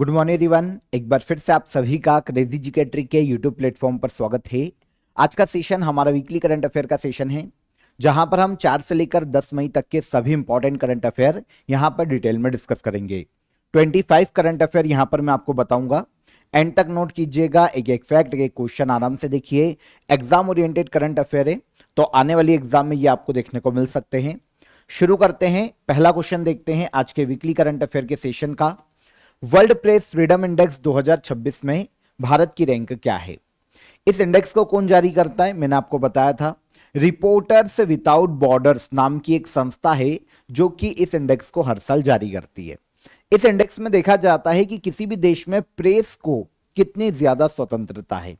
Good morning everyone. एक बार फिर से आप सभी का क्रेजी जीके ट्रिक के यूट्यूब प्लेटफॉर्म पर स्वागत है। आज का सेशन हमारा वीकली करंट अफेयर का सेशन है, जहां पर हम 4 से लेकर 10 मई तक के सभी इंपॉर्टेंट करंट अफेयर यहां पर डिटेल में डिस्कस करेंगे। 25 करंट अफेयर यहां पर मैं आपको बताऊंगा, एंड तक नोट कीजिएगा। एक एक फैक्ट, एक क्वेश्चन आराम से देखिए। एग्जाम ओरिएंटेड करंट अफेयर है, तो आने वाली एग्जाम में ये आपको देखने को मिल सकते हैं। शुरू करते हैं, पहला क्वेश्चन देखते हैं आज के वीकली करंट अफेयर के सेशन का। वर्ल्ड प्रेस फ्रीडम इंडेक्स 2026 में भारत की रैंक क्या है? इस इंडेक्स को कौन जारी करता है? मैंने आपको बताया था, रिपोर्टर्स विदाउट बॉर्डर्स नाम की एक संस्था है जो कि इस इंडेक्स को हर साल जारी करती है। इस इंडेक्स में देखा जाता है कि किसी भी देश में प्रेस को कितनी ज्यादा स्वतंत्रता है,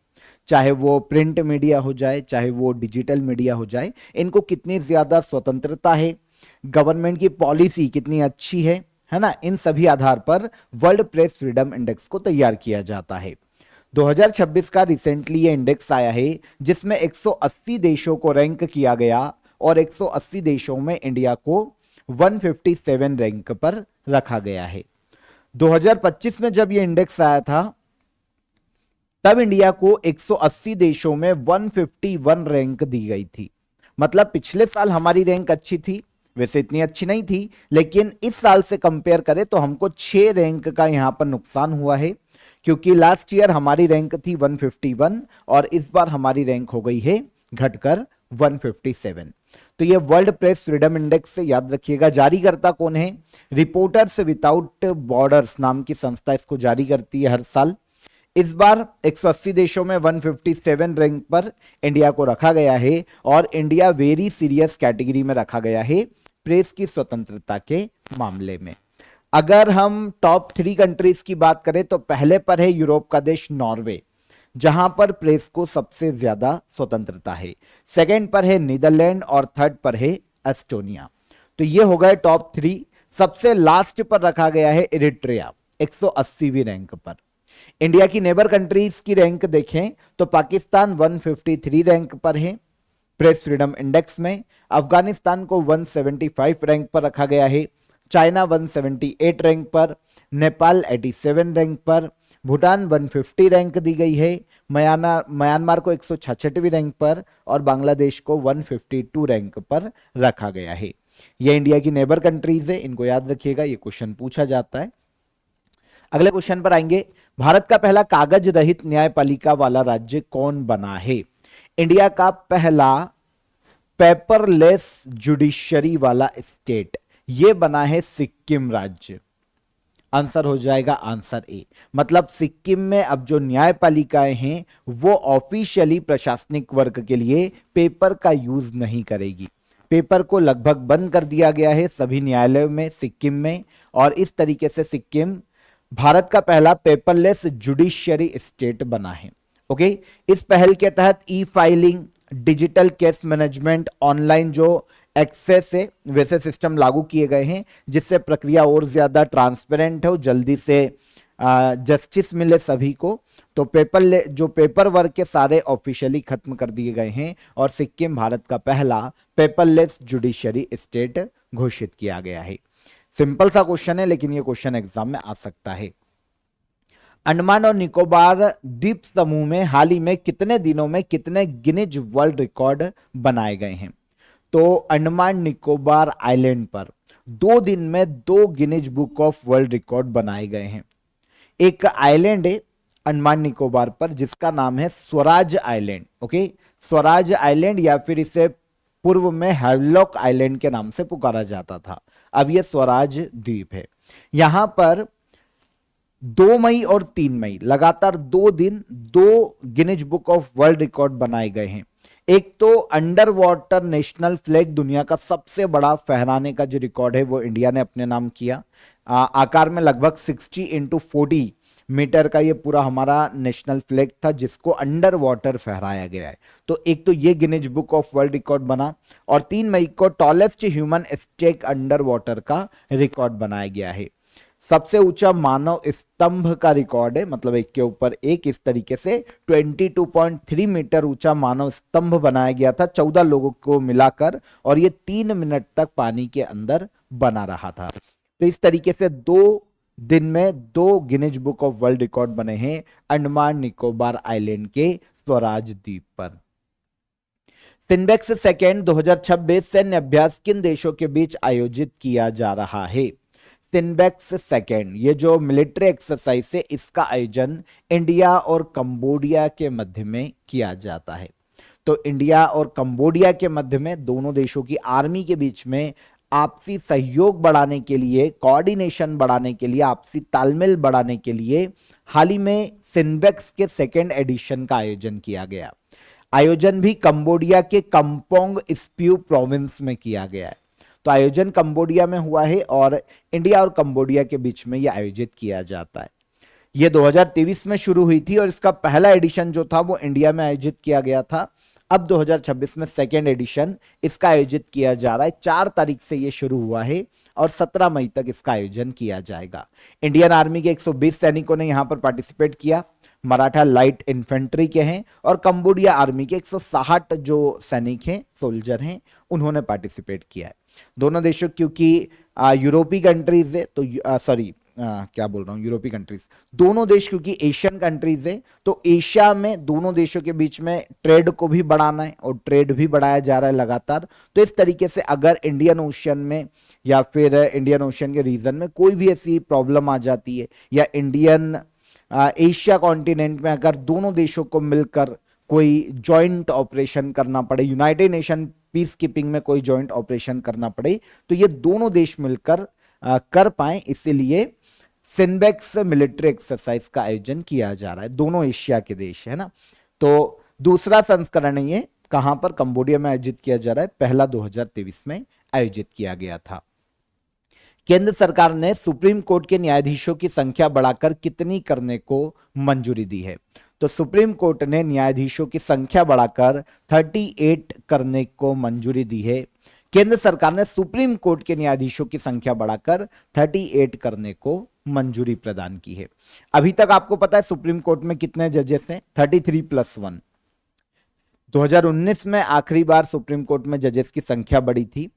चाहे वो प्रिंट मीडिया हो जाए, चाहे वो डिजिटल मीडिया हो जाए, इनको कितनी ज्यादा स्वतंत्रता है, गवर्नमेंट की पॉलिसी कितनी अच्छी है ना। इन सभी आधार पर वर्ल्ड प्रेस फ्रीडम इंडेक्स को तैयार किया जाता है। 2026 का रिसेंटली ये इंडेक्स आया है, जिसमें 180 देशों को रैंक किया गया और 180 देशों में इंडिया को 157 रैंक पर रखा गया है। 2025 में जब ये इंडेक्स आया था, तब इंडिया को 180 देशों में 151 रैंक दी गई थी। मतलब पिछले साल हमारी रैंक अच्छी थी, वैसे इतनी अच्छी नहीं थी, लेकिन इस साल से कंपेयर करें तो हमको 6 रैंक का यहां पर नुकसान हुआ है, क्योंकि लास्ट ईयर हमारी रैंक थी 151 और इस बार हमारी रैंक हो गई है घटकर 157। तो ये वर्ल्ड प्रेस फ्रीडम इंडेक्स से याद रखिएगा, जारी करता कौन है? रिपोर्टर्स विदाउट बॉर्डर्स नाम की संस्था इसको जारी करती है हर साल। इस बार 180 देशों में 157 रैंक पर इंडिया को रखा गया है और इंडिया वेरी सीरियस कैटेगरी में रखा गया है प्रेस की स्वतंत्रता के मामले में। अगर हम टॉप 3 कंट्रीज की बात करें तो पहले पर है यूरोप का देश नॉर्वे, जहां पर प्रेस को सबसे ज्यादा स्वतंत्रता है। सेकंड पर है नीदरलैंड और थर्ड पर है एस्टोनिया। तो ये हो गए टॉप 3। सबसे लास्ट पर रखा गया है इरिट्रिया 180वीं रैंक पर। इंडिया की नेबर कंट्रीज की रैंक देखें तो पाकिस्तान 153 रैंक पर है प्रेस फ्रीडम इंडेक्स में। अफगानिस्तान को 175 रैंक पर रखा गया है। चाइना 178 रैंक पर, नेपाल 87 रैंक पर, भूटान 150 रैंक दी गई है, म्यांमार को 166वीं रैंक पर और बांग्लादेश को 152 रैंक पर रखा गया है। ये इंडिया की नेबर कंट्रीज है, इनको याद रखिएगा, ये क्वेश्चन पूछा जाता है। अगले क्वेश्चन पर आएंगे, भारत का पहला कागज रहित न्यायपालिका वाला राज्य कौन बना है? इंडिया का पहला पेपरलेस जुडिशरी वाला स्टेट ये बना है सिक्किम राज्य। आंसर हो जाएगा आंसर ए। मतलब सिक्किम में अब जो न्यायपालिकाएं हैं वो ऑफिशियली प्रशासनिक वर्क के लिए पेपर का यूज नहीं करेगी। पेपर को लगभग बंद कर दिया गया है सभी न्यायालयों में सिक्किम में, और इस तरीके से सिक्किम भारत का पहला पेपरलेस जुडिशियरी स्टेट बना है। ओके, इस पहल के तहत ई filing, digital case management, online जो एक्सेस है वैसे सिस्टम लागू किए गए हैं, जिससे प्रक्रिया और ज्यादा ट्रांसपेरेंट हो, जल्दी से जस्टिस मिले सभी को। तो जो पेपर वर्क के सारे ऑफिशियली खत्म कर दिए गए हैं और सिक्किम भारत का पहला पेपरलेस जुडिशियरी स्टेट घोषित किया गया है। सिंपल सा क्वेश्चन है, लेकिन ये क्वेश्चन एग्जाम में आ सकता है। अंडमान और निकोबार द्वीप समूह में हाल ही में कितने दिनों में कितने गिनीज वर्ल्ड रिकॉर्ड बनाए गए हैं? तो अंडमान निकोबार आइलैंड पर 2 दिन में 2 Guinness book of world record बनाए गए हैं। एक आइलैंड है अंडमान निकोबार पर जिसका नाम है Swaraj island. Okay, Swaraj island, या फिर इसे पूर्व में हैवलॉक आइलैंड के नाम से पुकारा जाता था, अब यह स्वराज द्वीप है। यहां पर 2 मई और 3 मई लगातार 2 दिन 2 Guinness book of world record बनाए गए हैं। एक तो अंडर वाटर नेशनल फ्लैग, दुनिया का सबसे बड़ा फहराने का जो रिकॉर्ड है वो इंडिया ने अपने नाम किया। आकार में लगभग 60x40 मीटर का ये पूरा हमारा नेशनल फ्लैग था, जिसको अंडर वाटर फहराया गया है। तो एक तो ये Guinness book of world record बना, और 3 मई को tallest human stack under water का रिकॉर्ड बनाया गया है। सबसे ऊंचा मानव स्तंभ का रिकॉर्ड है, मतलब एक के ऊपर एक, इस तरीके से 22.3 मीटर ऊंचा मानव स्तंभ बनाया गया था 14 लोगों को मिलाकर, और ये 3 मिनट तक पानी के अंदर बना रहा था। तो इस तरीके से 2 दिन में 2 Guinness book of world record बने हैं अंडमान निकोबार आइलैंड के स्वराज द्वीप पर। सिन्बेक्स सेकेंड 2026 सैन्य अभ्यास किन देशों के बीच आयोजित किया जा रहा है? सिन्बेक्स सेकेंड, ये जो मिलिट्री एक्सरसाइज है, इसका आयोजन इंडिया और कंबोडिया के मध्य में किया जाता है। तो इंडिया और कंबोडिया के मध्य में दोनों देशों की आर्मी के बीच में आपसी सहयोग बढ़ाने के लिए, कोऑर्डिनेशन बढ़ाने के लिए, आपसी तालमेल बढ़ाने के लिए हाल ही में सिन्बेक्स के सेकेंड एडिशन का आयोजन किया गया। आयोजन भी कंबोडिया के कंपोंग स्प्यू प्रोविंस में किया गया है। तो आयोजन कंबोडिया में हुआ है और इंडिया और कंबोडिया के बीच में यह आयोजित किया जाता है। यह 2023 में शुरू हुई थी और इसका पहला एडिशन जो था वो इंडिया में आयोजित किया गया था। अब 2026 में सेकेंड एडिशन इसका आयोजित किया जा रहा है। 4 तारीख से यह शुरू हुआ है और 17 मई तक इसका आयोजन किया जाएगा। इंडियन आर्मी के 120 सैनिकों ने यहां पर पार्टिसिपेट किया, मराठा लाइट इन्फेंट्री के हैं, और कंबोडिया आर्मी के 160 जो सैनिक हैं, सोल्जर हैं, उन्होंने पार्टिसिपेट किया है। दोनों देशों, क्योंकि यूरोपीय कंट्रीज है, तो क्या बोल रहा हूं, यूरोपीय कंट्रीज, दोनों देश क्योंकि एशियन कंट्रीज है, तो एशिया में दोनों देशों के बीच में ट्रेड को भी बढ़ाना है और ट्रेड भी बढ़ाया जा रहा है लगातार। तो इस तरीके से अगर इंडियन ओशन में या फिर इंडियन ओशन के रीजन में कोई भी ऐसी प्रॉब्लम आ जाती है, या इंडियन एशिया कॉन्टिनेंट में अगर दोनों देशों को मिलकर कोई जॉइंट ऑपरेशन करना पड़े, यूनाइटेड नेशन पीस कीपिंग में कोई जॉइंट ऑपरेशन करना पड़े, तो ये दोनों देश मिलकर कर पाए, इसीलिए सिन्बेक्स मिलिट्री एक्सरसाइज का आयोजन किया जा रहा है। दोनों एशिया के देश है ना। तो दूसरा संस्करण ये कहां पर, कंबोडिया में आयोजित किया जा रहा है। पहला 2023 में आयोजित किया गया था। केंद्र सरकार ने सुप्रीम कोर्ट के न्यायाधीशों की संख्या बढ़ाकर कितनी करने को मंजूरी दी है? तो सुप्रीम कोर्ट ने न्यायाधीशों की संख्या बढ़ाकर 38 करने को मंजूरी दी है। केंद्र सरकार ने सुप्रीम कोर्ट के न्यायाधीशों की संख्या बढ़ाकर 38 करने को मंजूरी प्रदान की है। अभी तक आपको पता है सुप्रीम कोर्ट में कितने जजेस हैं? 33+1। 2019 में आखिरी बार सुप्रीम कोर्ट में जजेस की संख्या बढ़ी थी।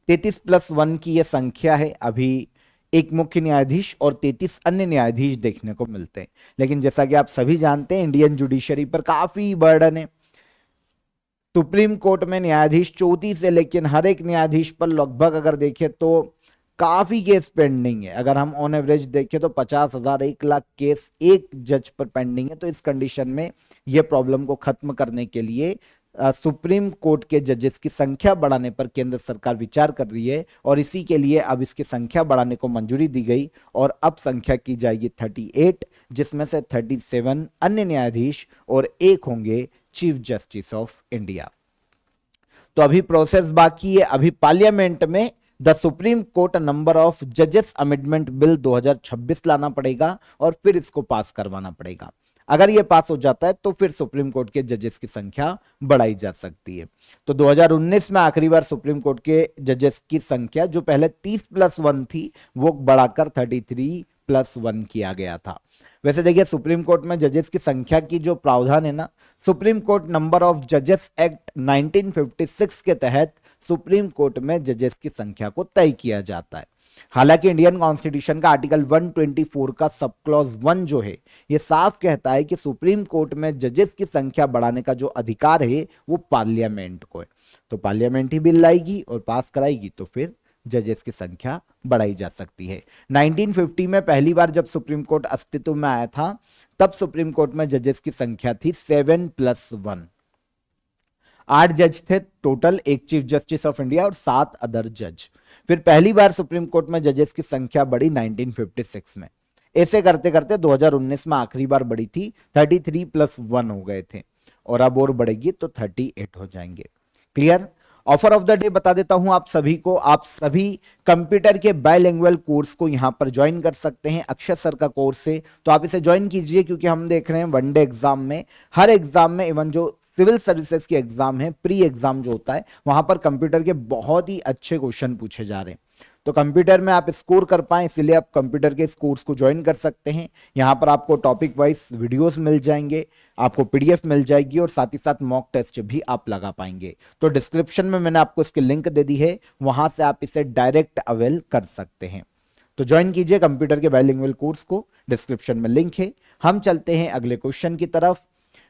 33+1 की यह संख्या है। अभी एक मुख्य न्यायाधीश और 33 अन्य न्यायाधीश देखने को मिलते हैं। लेकिन जैसा कि आप सभी जानते हैं, इंडियन जुडिशरी पर काफी बर्डन है। सुप्रीम कोर्ट में न्यायाधीश 34 है, लेकिन हर एक न्यायाधीश पर लगभग अगर देखें तो काफी केस पेंडिंग है। अगर हम ऑन एवरेज देखें तो 50,000 1,00,000 केस एक जज पर पेंडिंग है। तो इस कंडीशन में यह प्रॉब्लम को खत्म करने के लिए सुप्रीम कोर्ट के जजेस की संख्या बढ़ाने पर केंद्र सरकार विचार कर रही है, और इसी के लिए अब इसकी संख्या बढ़ाने को मंजूरी दी गई और अब संख्या की जाएगी 38, जिसमें से 37 अन्य न्यायाधीश और एक होंगे चीफ जस्टिस ऑफ इंडिया। तो अभी प्रोसेस बाकी है। अभी पार्लियामेंट में the supreme court number of जजेस अमेंडमेंट बिल 2026 लाना पड़ेगा और फिर इसको पास करवाना पड़ेगा। अगर यह पास हो जाता है तो फिर सुप्रीम कोर्ट के जजेस की संख्या बढ़ाई जा सकती है। तो 2019 में आखिरी बार सुप्रीम कोर्ट के जजेस की संख्या जो पहले 30+1 थी वो बढ़ाकर 33+1 किया गया था। वैसे देखिए, सुप्रीम कोर्ट में जजेस की संख्या की जो प्रावधान है ना, सुप्रीम कोर्ट नंबर ऑफ जजेस एक्ट 1956 के तहत सुप्रीम कोर्ट में जजेस की संख्या को तय किया जाता है। हालांकि इंडियन कॉन्स्टिट्यूशन का आर्टिकल 124 का सब क्लॉज 1 जो है, यह साफ कहता है कि सुप्रीम कोर्ट में जजेस की संख्या बढ़ाने का जो अधिकार है वो पार्लियामेंट को है। तो पार्लियामेंट ही बिल लाएगी और पास कराएगी तो फिर जजेस की संख्या बढ़ाई जा सकती है। 1950 में पहली बार जब सुप्रीम कोर्ट अस्तित्व में आया था, तब सुप्रीम कोर्ट में जजेस की संख्या थी 7+1। 8 जज थे टोटल, एक चीफ जस्टिस ऑफ इंडिया और 7 अदर जज। फिर पहली बार सुप्रीम कोर्ट में जजेस की संख्या बढ़ी 1956 में। ऐसे करते करते 2019 में आखिरी बार बढ़ी थी, 33+1 हो गए थे, और अब और बढ़ेगी तो 38 हो जाएंगे। Clear? Offer of the day बता देता हूं आप सभी को। आप सभी कंप्यूटर के बायलिंगुअल कोर्स को यहां पर ज्वाइन कर सकते हैं। अक्षय सर का कोर्स है, तो आप इसे ज्वाइन कीजिए, क्योंकि हम देख रहे हैं वनडे एग्जाम में, हर एग्जाम में, इवन जो सिविल सर्विसेज के एग्जाम है, प्री एग्जाम जो होता है, वहां पर कंप्यूटर के बहुत ही अच्छे क्वेश्चन पूछे जा रहे हैं। तो कंप्यूटर में आप स्कोर कर पाए, इसलिए आप कंप्यूटर के इस कोर्स को ज्वाइन कर सकते हैं। यहाँ पर आपको टॉपिक वाइज वीडियोस मिल जाएंगे, आपको पीडीएफ मिल जाएगी, और साथ ही साथ मॉक टेस्ट भी आप लगा पाएंगे। तो डिस्क्रिप्शन में मैंने आपको इसकी लिंक दे दी है, वहां से आप इसे डायरेक्ट अवेल कर सकते हैं। तो ज्वाइन कीजिए कंप्यूटर के बाइलिंगुअल कोर्स को, डिस्क्रिप्शन में लिंक है। हम चलते हैं अगले क्वेश्चन की तरफ।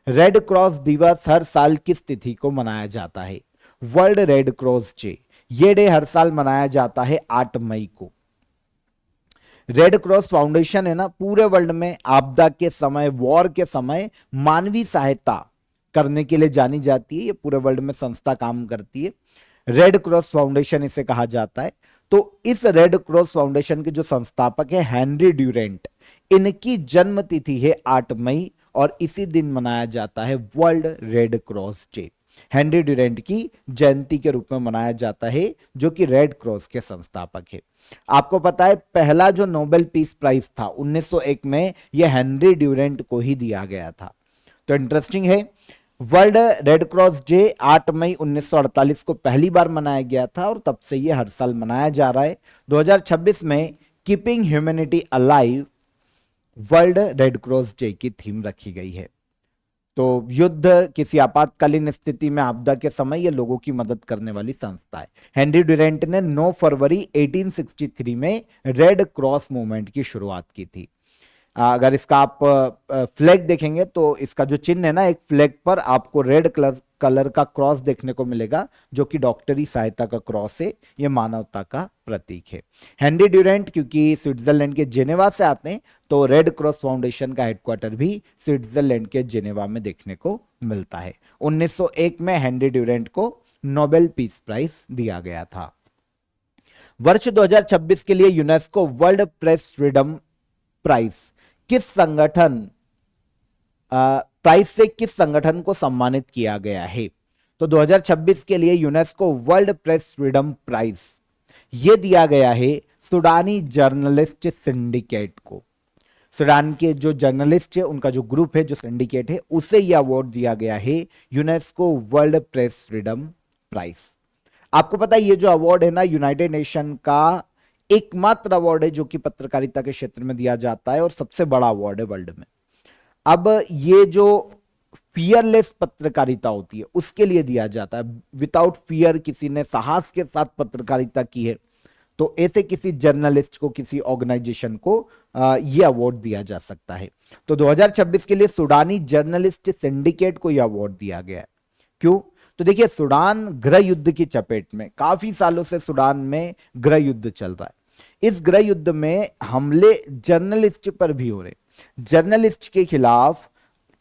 रेड क्रॉस दिवस हर साल किस तिथि को मनाया जाता है? वर्ल्ड रेड क्रॉस डे, ये डे हर साल मनाया जाता है 8 मई को। रेड क्रॉस फाउंडेशन है ना, पूरे वर्ल्ड में आपदा के समय, वॉर के समय मानवीय सहायता करने के लिए जानी जाती है। ये पूरे वर्ल्ड में संस्था काम करती है, रेड क्रॉस फाउंडेशन इसे कहा जाता है। तो इस रेड क्रॉस फाउंडेशन के जो संस्थापक है हेनरी ड्यूरेंट, इनकी जन्म तिथि है 8 मई और इसी दिन मनाया जाता है World Red Cross Day. Henry Dunant की जयंती के रूप में मनाया जाता है, जो कि रेड क्रॉस के संस्थापक है। आपको पता है पहला जो नोबेल पीस प्राइज था 1901 में, यह हेनरी ड्यूरेंट को ही दिया गया था। तो इंटरेस्टिंग है। वर्ल्ड रेड क्रॉस डे 8 मई 1948 को पहली बार मनाया गया था और तब से यह हर साल मनाया जा रहा है। 2026 में keeping humanity alive world Red Cross day की थीम रखी गई है। तो युद्ध, किसी आपातकालीन स्थिति में, आपदा के समय ये लोगों की मदद करने वाली संस्था है। हेनरी ड्यूरेंट ने 9 फरवरी 1863 में रेड क्रॉस मूवमेंट की शुरुआत की थी। अगर इसका आप फ्लैग देखेंगे तो इसका जो चिन्ह है ना, एक फ्लैग पर आपको रेड कलर का क्रॉस देखने को मिलेगा, जो कि डॉक्टरी सहायता का क्रॉस है, यह मानवता का प्रतीक है। हेनरी ड्यूरेंट क्योंकि स्विट्जरलैंड के जेनेवा से आते हैं, तो रेड क्रॉस फाउंडेशन का हेडक्वार्टर भी स्विट्जरलैंड के जेनेवा में देखने को मिलता है। 1901 में हेनरी ड्यूरेंट को नोबेल पीस प्राइज दिया गया था। वर्ष 2026 के लिए UNESCO World Press Freedom Prize किस संगठन को सम्मानित किया गया है? तो 2026 के लिए UNESCO World Press Freedom Prize यह दिया गया है सूडानी जर्नलिस्ट सिंडिकेट को। सूडान के जो जर्नलिस्ट है, उनका जो ग्रुप है, जो सिंडिकेट है, उसे यह अवार्ड दिया गया है UNESCO World Press Freedom Prize. आपको पता है ये जो अवार्ड है ना, यूनाइटेड नेशन का एकमात्र अवार्ड है जो कि पत्रकारिता के क्षेत्र में दिया जाता है और सबसे बड़ा अवार्ड है वर्ल्ड में। अब ये जो फियरलेस पत्रकारिता होती है उसके लिए दिया जाता है। विदाउट फियर, किसी ने साहस के साथ पत्रकारिता की है, तो ऐसे किसी जर्नलिस्ट को, किसी ऑर्गेनाइजेशन को यह अवार्ड दिया जा सकता है। तो 2026 के लिए सूडानी जर्नलिस्ट सिंडिकेट को यह अवार्ड दिया गया है। क्यों? तो देखिए, सूडान गृह युद्ध की चपेट में, काफी सालों से सूडान में गृह युद्ध चल रहा है। इस गृह युद्ध में हमले जर्नलिस्ट पर भी हो रहे। जर्नलिस्ट के खिलाफ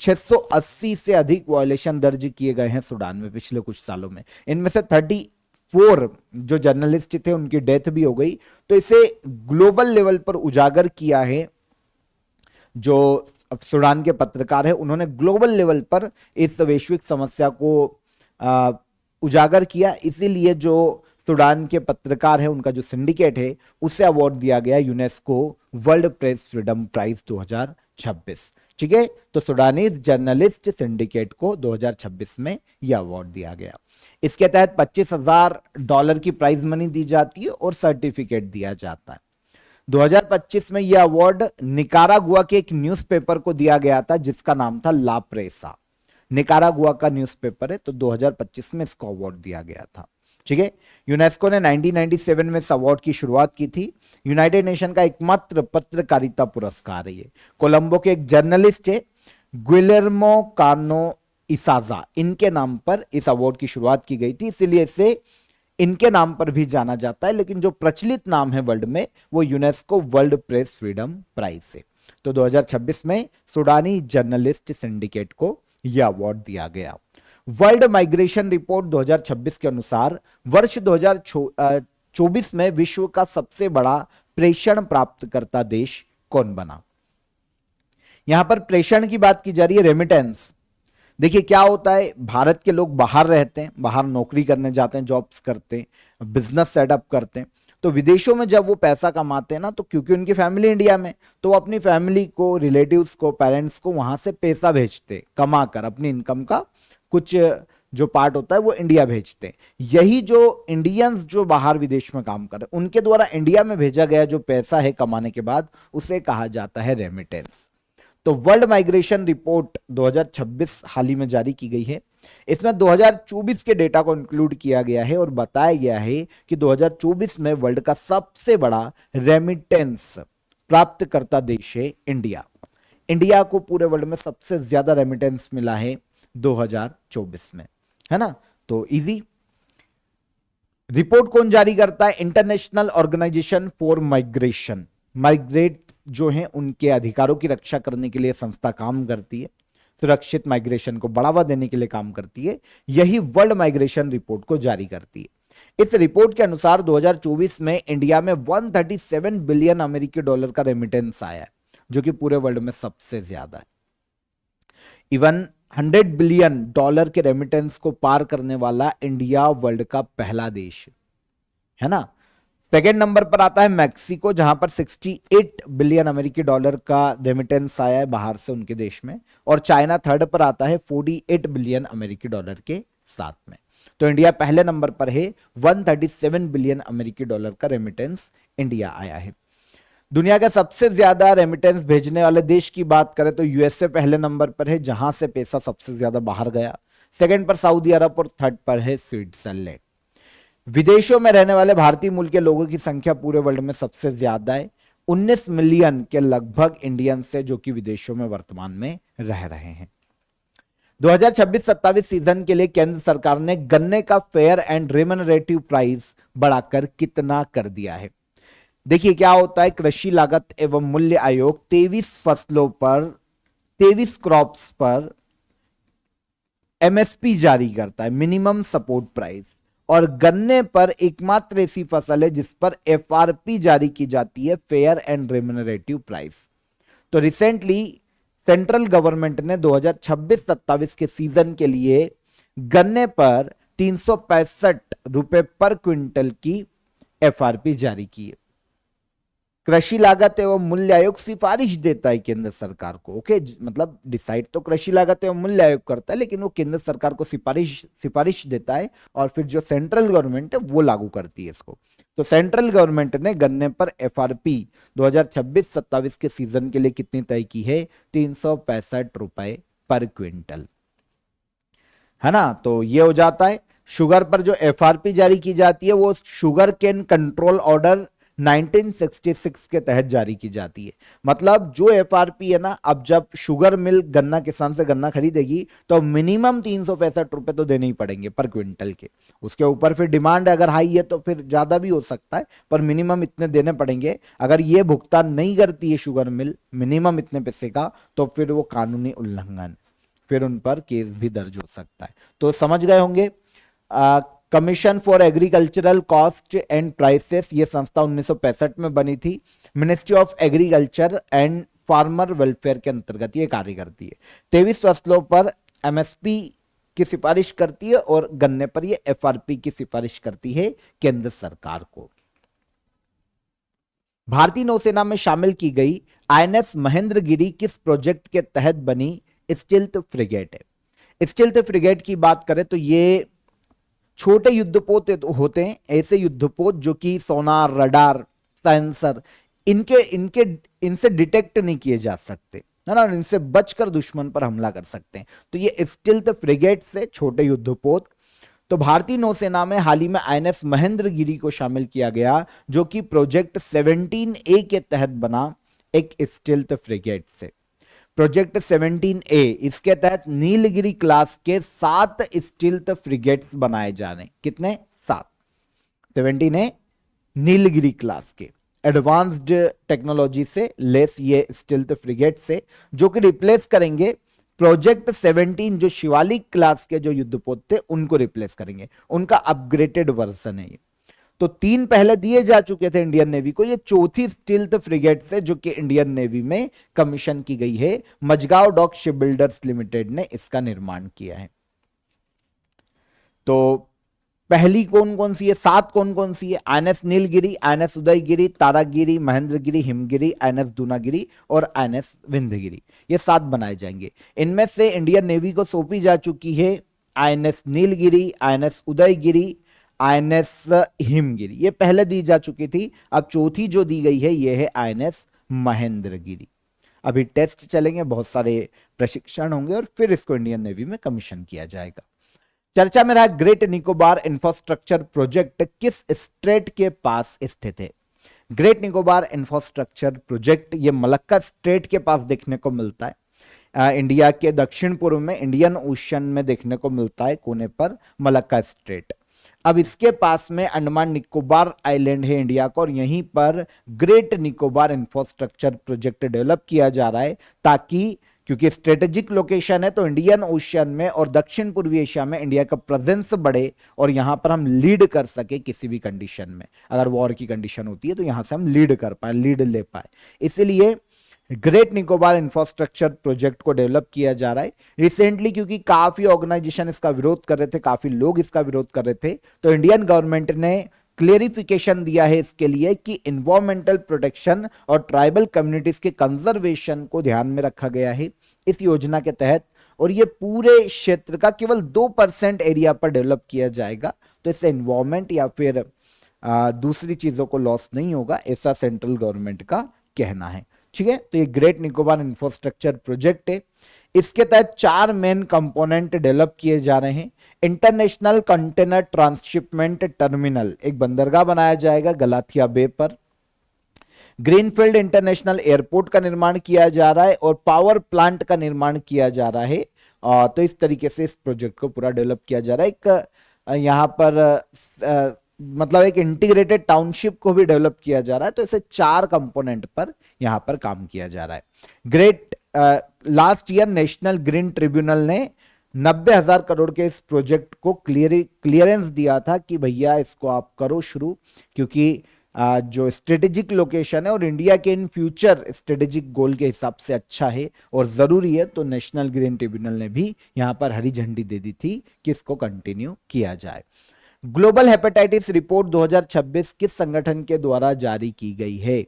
680 से अधिक वायलेशन दर्ज किए गए हैं सूडान में पिछले कुछ सालों में। इनमें से 34 जो जर्नलिस्ट थे उनकी डेथ भी हो गई। तो इसे ग्लोबल लेवल पर उजागर किया है। जो सूडान के पत्रकार है, उन्होंने ग्लोबल लेवल पर इस वैश्विक समस्या को उजागर किया। इसीलिए जो सूडान के पत्रकार है, उनका जो सिंडिकेट है, उसे अवार्ड दिया गया UNESCO World Press Freedom Prize 2026। ठीक है, तो सूडानीज जर्नलिस्ट सिंडिकेट को 2026 में यह अवार्ड दिया गया। इसके तहत $25,000 की प्राइज मनी दी जाती है और सर्टिफिकेट दिया जाता है। 2025 में यह अवार्ड निकारागुआ के एक न्यूज़पेपर को दिया गया था जिसका नाम था ला प्रेसा। निकारागुआ का न्यूज़पेपर है, तो 2025 में इसको अवार्ड दिया गया था। ठीक है, यूनेस्को ने 1997 में इस अवार्ड की शुरुआत की थी। यूनाइटेड नेशन का एकमात्र पत्रकारिता पुरस्कार है ये। कोलंबो के एक जर्नलिस्ट है गुइलेर्मो कानो इसाजा, इनके नाम पर इस अवार्ड की शुरुआत की गई थी, इसीलिए इसे इनके नाम पर भी जाना जाता है। लेकिन जो प्रचलित नाम है वर्ल्ड में, वो UNESCO World Press Freedom Prize है। तो 2026 में सूडानी जर्नलिस्ट सिंडिकेट को यह अवार्ड दिया गया। वर्ल्ड माइग्रेशन रिपोर्ट 2026 के अनुसार वर्ष 2024 में विश्व का सबसे बड़ा प्रेषण प्राप्तकर्ता देश कौन बना? यहां पर प्रेषण की बात की जा रही है, रेमिटेंस। देखिए क्या होता है, भारत के लोग बाहर रहते हैं, बाहर नौकरी करने जाते हैं, जॉब्स करते हैं, बिजनेस सेटअप करते हैं। तो विदेशों में जब वो पैसा कमाते हैं ना, तो क्योंकि उनकी फैमिली इंडिया में, तो वो अपनी फैमिली को, रिलेटिव्स को, पेरेंट्स को वहां से पैसा भेजते, कमा कर अपनी इनकम का कुछ जो पार्ट होता है वो इंडिया भेजते हैं। यही जो इंडियंस जो बाहर विदेश में काम कर रहे हैं, उनके द्वारा इंडिया में भेजा गया जो पैसा है कमाने के बाद, उसे कहा जाता है रेमिटेंस। तो वर्ल्ड माइग्रेशन रिपोर्ट 2026 हाल ही में जारी की गई है। इसमें 2024 के डेटा को इंक्लूड किया गया है और बताया गया है कि 2024 में वर्ल्ड का सबसे बड़ा रेमिटेंस प्राप्तकर्ता देश है इंडिया। इंडिया को पूरे वर्ल्ड में सबसे ज्यादा रेमिटेंस मिला है 2024 में, है ना। तो इजी। रिपोर्ट कौन जारी करता है? International Organization for Migration. Migrate जो है उनके अधिकारों की रक्षा करने के लिए संस्था काम करती है, सुरक्षित माइग्रेशन को बढ़ावा देने के लिए काम करती है। यही वर्ल्ड माइग्रेशन रिपोर्ट को जारी करती है। इस रिपोर्ट के अनुसार 2024 में इंडिया में 137 बिलियन अमेरिकी डॉलर का रेमिटेंस आया है, जो कि पूरे वर्ल्ड में सबसे ज्यादा है। इवन 100 बिलियन डॉलर के रेमिटेंस को पार करने वाला इंडिया वर्ल्ड का पहला देश है ना। सेकेंड नंबर पर आता है मैक्सिको, जहां पर 68 बिलियन अमेरिकी डॉलर का रेमिटेंस आया है बाहर से उनके देश में। और चाइना थर्ड पर आता है 48 बिलियन अमेरिकी डॉलर के साथ में। तो इंडिया पहले नंबर पर है, 137 बिलियन अमेरिकी डॉलर का रेमिटेंस इंडिया आया है। दुनिया का सबसे ज्यादा रेमिटेंस भेजने वाले देश की बात करें तो यूएसए पहले नंबर पर है, जहां से पैसा सबसे ज्यादा बाहर गया। सेकंड पर सऊदी अरब और थर्ड पर है स्विट्जरलैंड। विदेशों में रहने वाले भारतीय मूल के लोगों की संख्या पूरे वर्ल्ड में सबसे ज्यादा है, 19 मिलियन के लगभग इंडियंस है जो कि विदेशों में वर्तमान में रह रहे हैं। 2026-27 सीजन के लिए केंद्र सरकार ने गन्ने का फेयर एंड रेम्युनरेटिव प्राइस बढ़ाकर कितना कर दिया है? देखिए क्या होता है, कृषि लागत एवं मूल्य आयोग 23 फसलों पर, 23 क्रॉप्स पर एमएसपी जारी करता है, मिनिमम सपोर्ट प्राइस। और गन्ने पर एकमात्र ऐसी फसल है जिस पर एफआरपी जारी की जाती है, फेयर एंड रेम्युनरेटिव प्राइस। तो रिसेंटली सेंट्रल गवर्नमेंट ने 2026-27 के सीजन के लिए गन्ने पर 365 रुपए पर क्विंटल की एफआरपी जारी की है। कृषि लागत एवं मूल्य आयोग सिफारिश देता है केंद्र सरकार को। ओके, मतलब डिसाइड तो कृषि लागत एवं मूल्य आयोग करता है, लेकिन वो केंद्र सरकार को सिफारिश देता है और फिर जो सेंट्रल गवर्नमेंट है वो लागू करती है इसको। तो सेंट्रल गवर्नमेंट ने गन्ने पर एफआरपी 2026-27 के सीजन के लिए कितनी तय की है? 365 रुपए पर क्विंटल, है ना। तो ये हो जाता है। शुगर पर जो एफआरपी जारी की जाती है वो शुगर केन कंट्रोल ऑर्डर 1966 के तहत जारी की जाती है। मतलब जो एफआरपी है ना, अब जब शुगर मिल गन्ना किसान से गन्ना खरीदेगी तो मिनिमम 365 रुपए तो देने ही पड़ेंगे पर क्विंटल के। उसके ऊपर फिर डिमांड अगर हाई है तो फिर ज्यादा भी हो सकता है, पर मिनिमम इतने देने पड़ेंगे। अगर ये भुगतान नहीं करती है शुगर मिल मिनिमम इतने पैसे का, तो फिर वो कानूनी उल्लंघन, फिर उन पर केस भी दर्ज हो सकता है। तो समझ गए होंगे। Commission for agricultural cost and prices, ये संस्था 1965 में बनी थी। Ministry of agriculture and farmer welfare के अंतर्गत ये कार्य करती है। 23 फसलों पर एमएसपी की सिफारिश करती है और गन्ने पर ये एफआरपी की सिफारिश करती है केंद्र सरकार को। भारतीय नौसेना में शामिल की गई आईएनएस महेंद्रगिरी किस प्रोजेक्ट के तहत बनी स्टील्थ फ्रिगेट है? स्टील्थ फ्रिगेट की बात करें तो ये छोटे युद्धपोत होते हैं, ऐसे युद्धपोत जो कि सोनार, रडार, सेंसर इनसे डिटेक्ट नहीं किए जा सकते, है ना, इनसे बचकर दुश्मन पर हमला कर सकते हैं। तो ये स्टील्थ फ्रिगेट से छोटे युद्धपोत। तो भारतीय नौसेना में हाल ही में आईएनएस महेंद्रगिरी को शामिल किया गया, जो कि प्रोजेक्ट 17A के तहत बना एक स्टील्थ फ्रिगेट से। प्रोजेक्ट 17A, इसके तहत नीलगिरी क्लास के 7 स्टील्थ फ्रिगेट्स बनाए जाने। कितने? 7। 17A नीलगिरी क्लास के एडवांस्ड टेक्नोलॉजी से लेस ये स्टील्थ फ्रिगेट से, जो कि रिप्लेस करेंगे प्रोजेक्ट 17 जो शिवालिक क्लास के जो युद्धपोत थे उनको रिप्लेस करेंगे। उनका अपग्रेडेड वर्जन है ये। तो 3 पहले दिए जा चुके थे इंडियन नेवी को, ये चौथी स्टील्थ फ्रिगेट से जो कि इंडियन नेवी में कमीशन की गई है। Mazagon dock ship builders limited ने इसका निर्माण किया है। तो पहली कौन कौन सी है? 7 कौन कौन सी है? INS Nilgiri, INS Udaygiri, Taragiri, Mahendragiri, Himgiri, INS Dunagiri और आईएनएस विंध्यगिरी। ये 7 बनाए जाएंगे। इनमें से इंडियन नेवी को सौंपी जा चुकी है INS Nilgiri, INS Udaygiri, INS Himgiri, ये पहले दी जा चुकी थी। अब चौथी जो दी गई है ये है आईएनएस महेंद्रगिरी। अभी टेस्ट चलेंगे, बहुत सारे प्रशिक्षण होंगे और फिर इसको इंडियन नेवी में कमीशन किया जाएगा। चर्चा में रहा ग्रेट निकोबार इंफ्रास्ट्रक्चर प्रोजेक्ट किस स्ट्रेट के पास स्थित है। ग्रेट निकोबार इंफ्रास्ट्रक्चर प्रोजेक्ट ये मलक्का स्ट्रेट के पास देखने को मिलता है। इंडिया के दक्षिण पूर्व में इंडियन ओशन में देखने को मिलता है, कोने पर मलक्का स्ट्रेट। अब इसके पास में अंडमान निकोबार आइलैंड है इंडिया का, और यहीं पर great Nicobar infrastructure project develop किया जा रहा है, ताकि क्योंकि स्ट्रेटेजिक लोकेशन है तो इंडियन ओशन में और दक्षिण पूर्वी एशिया में इंडिया का प्रेजेंस बढ़े और यहां पर हम लीड कर सके किसी भी कंडीशन में। अगर वॉर की कंडीशन होती है तो यहां से हम लीड कर पाए, लीड ले पाए, इसलिए ग्रेट निकोबार इंफ्रास्ट्रक्चर प्रोजेक्ट को डेवलप किया जा रहा है रिसेंटली। क्योंकि काफी ऑर्गेनाइजेशन इसका विरोध कर रहे थे, काफी लोग इसका विरोध कर रहे थे, तो इंडियन गवर्नमेंट ने क्लेरिफिकेशन दिया है इसके लिए कि इन्वायरमेंटल प्रोटेक्शन और ट्राइबल कम्युनिटीज के कंजर्वेशन को ध्यान में रखा गया है इस योजना के तहत, और ये पूरे क्षेत्र का केवल 2% एरिया पर डेवलप किया जाएगा। तो इससे इन्वायरमेंट या फिर दूसरी चीजों को लॉस नहीं होगा, ऐसा सेंट्रल गवर्नमेंट का कहना है। ठीक है, तो ये ग्रेट निकोबार इंफ्रास्ट्रक्चर प्रोजेक्ट है। इसके तहत 4 मेन कंपोनेंट डेवलप किए जा रहे हैं। इंटरनेशनल कंटेनर ट्रांसशिपमेंट टर्मिनल, एक बंदरगाह बनाया जाएगा गलाथिया बे पर। ग्रीनफील्ड इंटरनेशनल एयरपोर्ट का निर्माण किया जा रहा है और पावर प्लांट का निर्माण किया जा रहा है। तो इस तरीके से इस प्रोजेक्ट को पूरा डेवलप किया जा रहा है। एक यहाँ पर मतलब एक इंटीग्रेटेड टाउनशिप को भी डेवलप किया जा रहा है। तो इसे 4 कंपोनेंट पर यहां पर काम किया जा रहा है। Great last year national green tribunal ने 90,000 करोड़ के इस प्रोजेक्ट को क्लियरेंस दिया था कि भैया इसको आप करो शुरू, क्योंकि जो स्ट्रेटेजिक लोकेशन है और इंडिया के इन फ्यूचर स्ट्रेटेजिक गोल के हिसाब से अच्छा है और जरूरी है। तो नेशनल ग्रीन ट्रिब्यूनल ने भी यहां पर हरी झंडी दे दी थी कि इसको कंटिन्यू किया जाए। ग्लोबल हेपेटाइटिस रिपोर्ट 2026 किस संगठन के द्वारा जारी की गई है।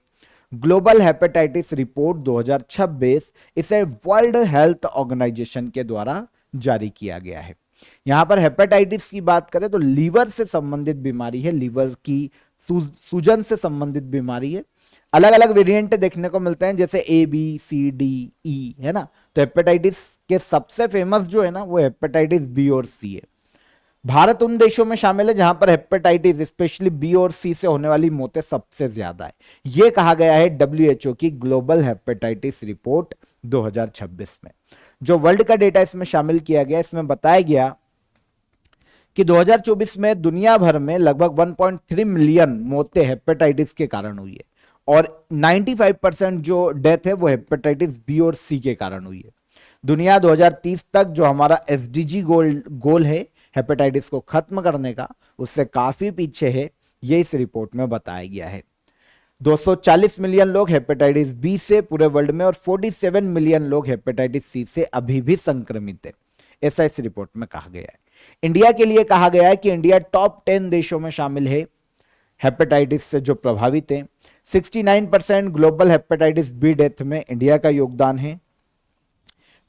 ग्लोबल हेपेटाइटिस रिपोर्ट 2026 इसे वर्ल्ड हेल्थ ऑर्गेनाइजेशन के द्वारा जारी किया गया है। यहां पर हेपेटाइटिस की बात करें तो लीवर से संबंधित बीमारी है, लीवर की सूजन से संबंधित बीमारी है। अलग अलग वेरिएंट देखने को मिलते हैं, जैसे A B C D E है ना। तो हेपेटाइटिस के सबसे फेमस जो है ना वो हेपेटाइटिस बी और सी है। भारत उन देशों में शामिल है जहां पर हेपेटाइटिस स्पेशली बी और सी से होने वाली मौतें सबसे ज्यादा है। यह कहा गया है WHO की ग्लोबल हेपेटाइटिस रिपोर्ट 2026 में। जो वर्ल्ड का डेटा इसमें शामिल किया गया, इसमें बताया गया कि 2024 में दुनिया भर में लगभग 1.3 मिलियन मौतें हेपेटाइटिस के कारण हुई है और 95% जो डेथ है वो हेपेटाइटिस बी और सी के कारण हुई है। दुनिया 2030 तक जो हमारा SDG गोल है हेपेटाइटिस को खत्म करने का, उससे काफी पीछे है, ये इस रिपोर्ट में बताया गया है। 240 मिलियन लोग हेपेटाइटिस बी से पूरे वर्ल्ड में और 47 मिलियन लोग हेपेटाइटिस सी से अभी भी संक्रमित है, ऐसा इस रिपोर्ट में कहा गया है। इंडिया के लिए कहा गया है कि इंडिया टॉप 10 देशों में शामिल है हेपेटाइटिस से जो प्रभावित है। 69% ग्लोबल हेपेटाइटिस बी डेथ में इंडिया का योगदान है।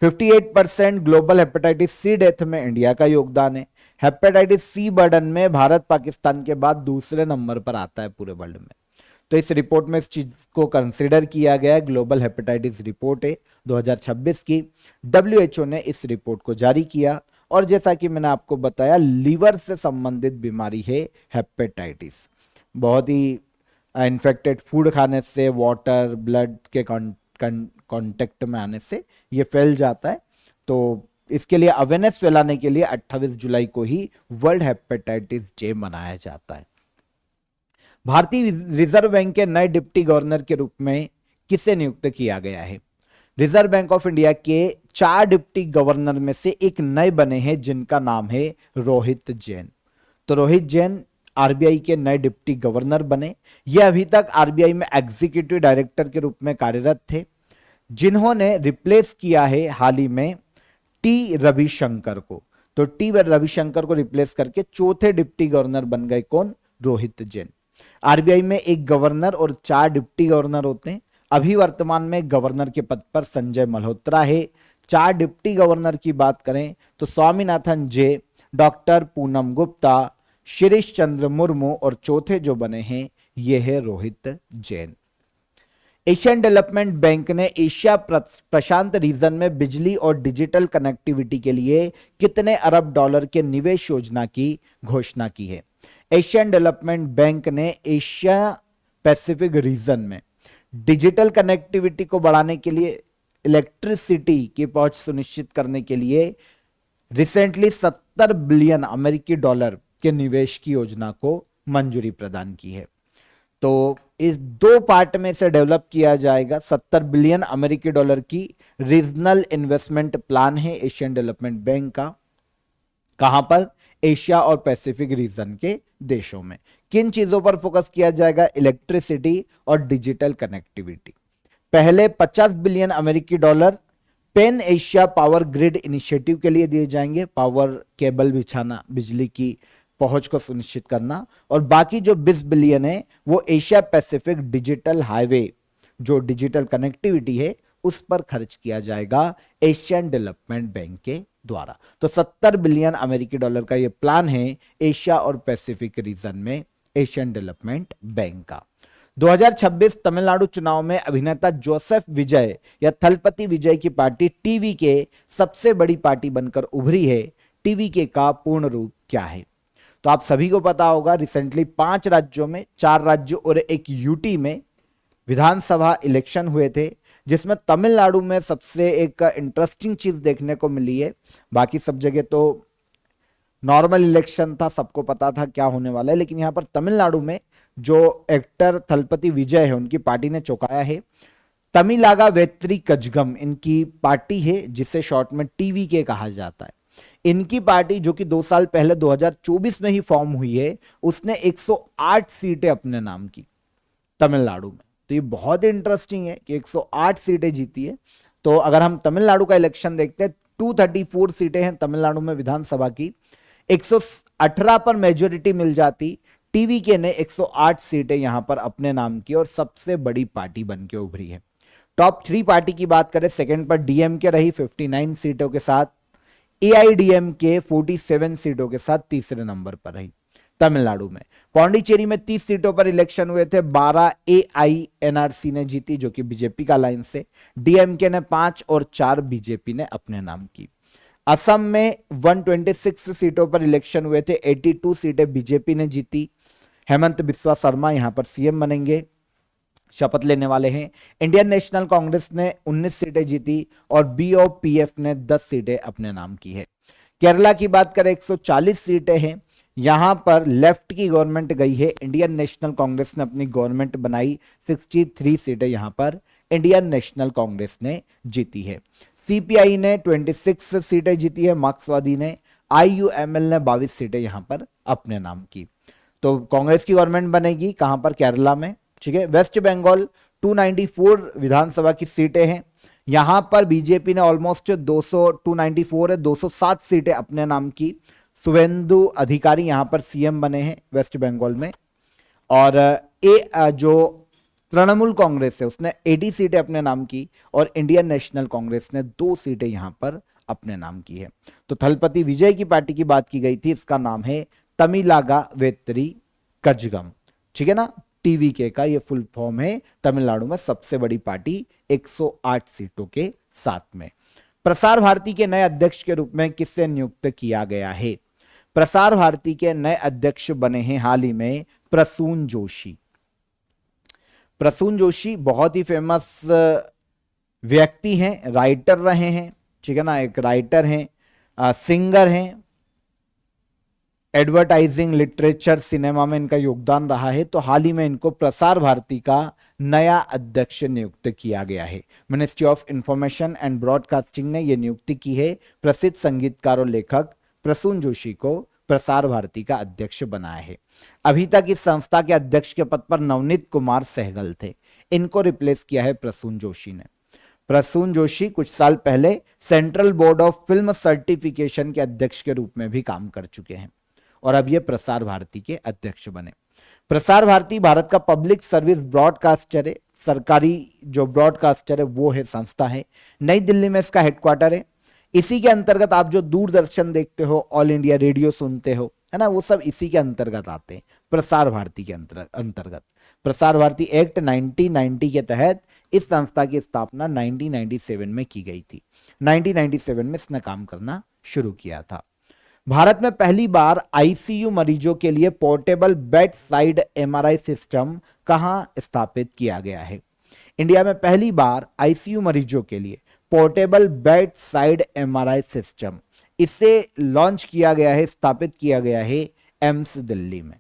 58% ग्लोबल हेपेटाइटिस सी डेथ में इंडिया का योगदान है। हेपेटाइटिस सी बर्डन में भारत पाकिस्तान के बाद दूसरे नंबर पर आता है पूरे वर्ल्ड में। तो इस रिपोर्ट में इस चीज को कंसीडर किया गया है। ग्लोबल हेपेटाइटिस रिपोर्ट है 2026 की, WHO ने इस रिपोर्ट को जारी किया और जैसा कि मैंने आपको बताया लीवर से संबंधित बीमारी है हेपेटाइटिस। बहुत ही इन्फेक्टेड फूड खाने से, वाटर ब्लड के कांटेक्ट में आने से ये फैल जाता है। तो इसके लिए अवेयरनेस फैलाने के लिए 28 जुलाई को ही वर्ल्ड हेपेटाइटिस डे मनाया जाता है। भारतीय रिजर्व बैंक के नए डिप्टी गवर्नर के रूप में किसे नियुक्त किया गया है। रिजर्व बैंक ऑफ इंडिया के 4 डिप्टी गवर्नर में से एक नए बने हैं जिनका नाम है रोहित जैन। तो रोहित जैन आरबीआई के नए डिप्टी गवर्नर बने। यह अभी तक आरबीआई में एग्जीक्यूटिव डायरेक्टर के रूप में कार्यरत थे, जिन्होंने रिप्लेस किया है हाल ही में टी रविशंकर को। तो टी रविशंकर को रिप्लेस करके चौथे डिप्टी गवर्नर बन गए कौन? रोहित जैन। आरबीआई में एक गवर्नर और 4 डिप्टी गवर्नर होते हैं। अभी वर्तमान में गवर्नर के पद पर संजय मल्होत्रा है। 4 डिप्टी गवर्नर की बात करें तो स्वामीनाथन जे, डॉक्टर पूनम गुप्ता, शिरीष चंद्र मुर्मू और चौथे जो बने हैं ये है Rohit Jain. Asian development bank ने एशिया प्रशांत रीजन में बिजली और डिजिटल कनेक्टिविटी के लिए कितने अरब डॉलर के निवेश योजना की घोषणा की है? एशियन डेवलपमेंट बैंक ने एशिया पैसिफिक रीजन में डिजिटल कनेक्टिविटी को बढ़ाने के लिए, इलेक्ट्रिसिटी की पहुंच सुनिश्चित करने के लिए रिसेंटली 70 बिलियन अमेरिकी डॉलर के निवेश की योजना को मंजूरी प्रदान की है। तो इस दो पार्ट में से डेवलप किया जाएगा। 70 बिलियन अमेरिकी डॉलर की रीजनल इन्वेस्टमेंट प्लान है एशियन डेवलपमेंट बैंक का। कहां पर? एशिया और पैसिफिक रीजन के देशों में। किन चीजों पर फोकस किया जाएगा? इलेक्ट्रिसिटी और डिजिटल कनेक्टिविटी। पहले 50 बिलियन अमेरिकी dollar pan Asia power grid initiative के लिए दिए जाएंगे, पावर केबल बिछाना, बिजली की पहुंच को सुनिश्चित करना, और बाकी जो 20 बिलियन है वो एशिया पैसिफिक डिजिटल हाईवे, जो डिजिटल कनेक्टिविटी है उस पर खर्च किया जाएगा एशियन डेवलपमेंट बैंक के द्वारा। तो 70 बिलियन अमेरिकी डॉलर का ये प्लान है एशिया और पैसिफिक रीजन में एशियन डेवलपमेंट बैंक का। 2026 तमिलनाडु चुनाव में अभिनेता जोसेफ विजय या थलपति विजय की पार्टी टीवीके सबसे बड़ी पार्टी बनकर उभरी है। टीवीके का पूर्ण रूप क्या है? तो आप सभी को पता होगा, रिसेंटली 5 राज्यों में, 4 राज्यों और एक यूटी में विधानसभा इलेक्शन हुए थे, जिसमें तमिलनाडु में सबसे एक इंटरेस्टिंग चीज देखने को मिली है। बाकी सब जगह तो नॉर्मल इलेक्शन था, सबको पता था क्या होने वाला है, लेकिन यहां पर तमिलनाडु में जो एक्टर थलपति विजय है उनकी पार्टी ने चौंकाया है। तमिलागा वेत्री कजगम इनकी पार्टी है, जिसे शॉर्ट में टीवीके कहा जाता है। इनकी पार्टी जो कि 2 साल पहले 2024 में ही फॉर्म हुई है, उसने 108 सीटें अपने नाम की तमिलनाडु में। तो ये बहुत इंटरेस्टिंग है कि 108 सीटें जीती है। तो अगर हम तमिलनाडु का इलेक्शन देखते हैं, 234 सीटें हैं तमिलनाडु में विधानसभा की, 118 पर मेजोरिटी मिल जाती। टीवीके ने 108 सीटें यहां पर अपने नाम की और सबसे बड़ी पार्टी बन के उभरी है। टॉप 3 पार्टी की बात करें, सेकंड पर डीएमके रही 59 सीटों के साथ, एआईडीएमके 47 सीटों के साथ तीसरे नंबर पर रही तमिलनाडु में। पौंडीचेरी में 30 सीटों पर इलेक्शन हुए थे, 12 एआईएनआरसी ने जीती जो कि बीजेपी का अलायंस है। डीएमके ने 5 और 4 बीजेपी ने अपने नाम की। असम में 126 सीटों पर इलेक्शन हुए थे, 82 सीटें बीजेपी ने जीती। हेमंत बिस्वा शर्मा यहां पर सीएम बनेंगे, शपथ लेने वाले हैं। इंडियन नेशनल कांग्रेस ने 19 सीटें जीती और बीओपीएफ ने 10 सीटें अपने नाम की है। केरला की बात करें, 140 सीटें हैं, यहां पर लेफ्ट की गवर्नमेंट गई है। इंडियन नेशनल कांग्रेस ने अपनी गवर्नमेंट बनाई, 63 सीटें यहां पर इंडियन नेशनल कांग्रेस ने जीती है। सीपीआई ने 26 सीटें जीती है, मार्क्सवादी ने, आईयूएमएल ने 22 सीटें यहां पर अपने नाम की। तो कांग्रेस की गवर्नमेंट बनेगी कहां पर? केरला में, ठीक है। वेस्ट बंगाल 294 विधानसभा की सीटें हैं, यहां पर बीजेपी ने ऑलमोस्ट 294 है, 207 सीटें अपने नाम की। शुभेंदु अधिकारी यहां पर सीएम बने हैं वेस्ट बंगाल में। और जो तृणमूल कांग्रेस है उसने 80 सीटें अपने नाम की और इंडियन नेशनल कांग्रेस ने 2 सीटें यहां पर अपने नाम की है। तो थलपति विजय की पार्टी की बात की गई थी, इसका नाम है तमिलागा वेत्री कजगम, ठीक है ना। टीवीके का ये फुल फॉर्म है। तमिलनाडु में सबसे बड़ी पार्टी 108 सीटों के साथ में। प्रसार भारती के नए अध्यक्ष के रूप में किसे नियुक्त किया गया है? प्रसार भारती के नए अध्यक्ष बने हैं हाल ही में प्रसून जोशी। प्रसून जोशी बहुत ही फेमस व्यक्ति हैं, राइटर रहे हैं, ठीक है ना। एक राइटर हैं, सिंगर हैं, एडवर्टाइजिंग, लिटरेचर, सिनेमा में इनका योगदान रहा है। तो हाल ही में इनको प्रसार भारती का नया अध्यक्ष नियुक्त किया गया है। Ministry of information and broadcasting ने यह नियुक्ति की है। प्रसिद्ध संगीतकार और लेखक प्रसून जोशी को प्रसार भारती का अध्यक्ष बनाया है। अभी तक इस संस्था के अध्यक्ष के पद पर नवनीत कुमार सहगल थे, इनको रिप्लेस किया है प्रसून जोशी ने। प्रसून जोशी कुछ साल पहले central board of film certification के अध्यक्ष के रूप में भी काम कर चुके हैं और अब ये प्रसार भारती के अध्यक्ष बने। प्रसार भारती भारत का पब्लिक सर्विस ब्रॉडकास्टर है, सरकारी जो ब्रॉडकास्टर है वो है, संस्था है। नई दिल्ली में इसका हेडक्वार्टर है। इसी के अंतर्गत आप जो दूरदर्शन देखते हो, ऑल इंडिया रेडियो सुनते हो, है ना, वो सब इसी के अंतर्गत आते हैं, प्रसार भारती के अंतर्गत। प्रसार भारती एक्ट 1990 के तहत इस संस्था की स्थापना 1997 में की गई थी। 1997 में इसने काम करना शुरू किया था। भारत में पहली बार आईसीयू मरीजों के लिए portable bed side MRI system कहां स्थापित किया गया है? इंडिया में पहली बार आईसीयू मरीजों के लिए portable bed side MRI system इसे लॉन्च किया गया है, स्थापित किया गया है एम्स दिल्ली में।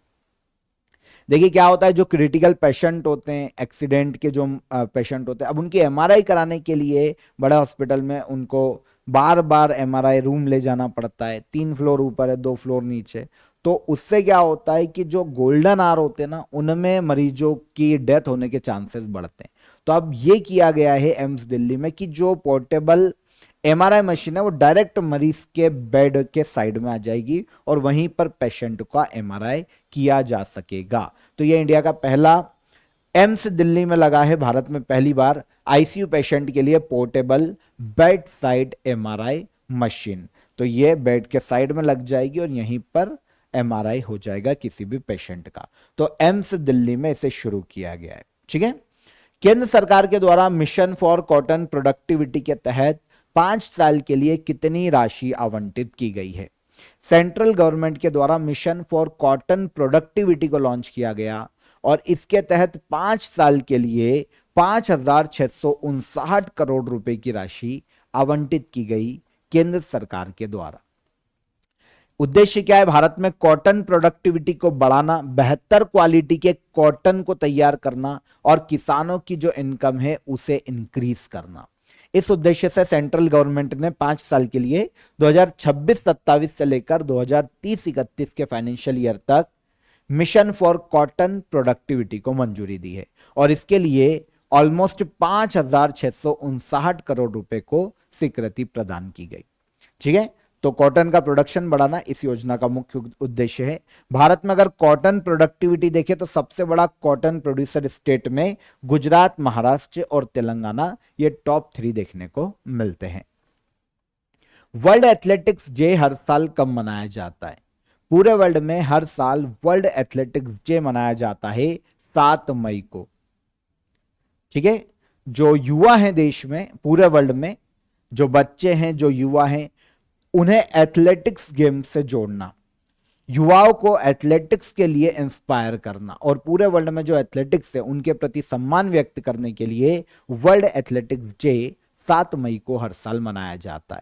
देखिए क्या होता है, जो क्रिटिकल पेशेंट होते हैं, एक्सीडेंट के जो पेशेंट होते हैं, अब उनकी एमआरआई कराने के लिए बड़े हॉस्पिटल में उनको बार बार एमआरआई रूम ले जाना पड़ता है। 3 फ्लोर ऊपर है, 2 फ्लोर नीचे। तो उससे क्या होता है कि जो गोल्डन आवर होते हैं ना, उनमें मरीजों की डेथ होने के चांसेस बढ़ते हैं। तो अब ये किया गया है एम्स दिल्ली में कि जो पोर्टेबल एमआरआई मशीन है वो डायरेक्ट मरीज के बेड के साइड में आ जाएगी और वहीं पर पेशेंट का एमआरआई किया जा सकेगा। तो ये इंडिया का पहला एम्स दिल्ली में लगा है, भारत में पहली बार आईसीयू पेशेंट के लिए portable bed side MRI machine. तो ये बेड के साइड में लग जाएगी और यहीं पर एमआरआई हो जाएगा किसी भी पेशेंट का। तो एम्स दिल्ली में इसे शुरू किया गया है। ठीक है। केंद्र सरकार के द्वारा मिशन फॉर कॉटन प्रोडक्टिविटी के तहत 5 साल के लिए कितनी राशि आवंटित की गई है? सेंट्रल गवर्नमेंट के द्वारा मिशन फॉर कॉटन प्रोडक्टिविटी को लॉन्च किया गया और इसके तहत 5 साल के लिए 5,659 करोड़ रुपए की राशि आवंटित की गई केंद्र सरकार के द्वारा। उद्देश्य क्या है? भारत में कॉटन प्रोडक्टिविटी को बढ़ाना, बेहतर क्वालिटी के कॉटन को तैयार करना और किसानों की जो इनकम है उसे इंक्रीज करना। इस उद्देश्य से सेंट्रल गवर्नमेंट ने 5 साल के लिए 2026-27 से लेकर 2030-31 के फाइनेंशियल ईयर तक मिशन फॉर कॉटन प्रोडक्टिविटी को मंजूरी दी है और इसके लिए ऑलमोस्ट 5,659 करोड़ रुपए को स्वीकृति प्रदान की गई। ठीक है। तो कॉटन का प्रोडक्शन बढ़ाना इस योजना का मुख्य उद्देश्य है। भारत में अगर कॉटन प्रोडक्टिविटी देखें तो सबसे बड़ा कॉटन प्रोड्यूसर स्टेट में गुजरात, महाराष्ट्र और तेलंगाना, ये टॉप 3 देखने को मिलते हैं। वर्ल्ड एथलेटिक्स डे हर साल कब मनाया जाता है? पूरे वर्ल्ड में हर साल वर्ल्ड एथलेटिक्स डे मनाया जाता है 7 मई को। ठीक है। जो युवा हैं देश में, पूरे वर्ल्ड में जो बच्चे हैं, जो युवा हैं, उन्हें एथलेटिक्स गेम से जोड़ना, युवाओं को एथलेटिक्स के लिए इंस्पायर करना और पूरे वर्ल्ड में जो एथलेटिक्स है उनके प्रति सम्मान व्यक्त करने के लिए वर्ल्ड एथलेटिक्स डे 7 मई को हर साल मनाया जाता है।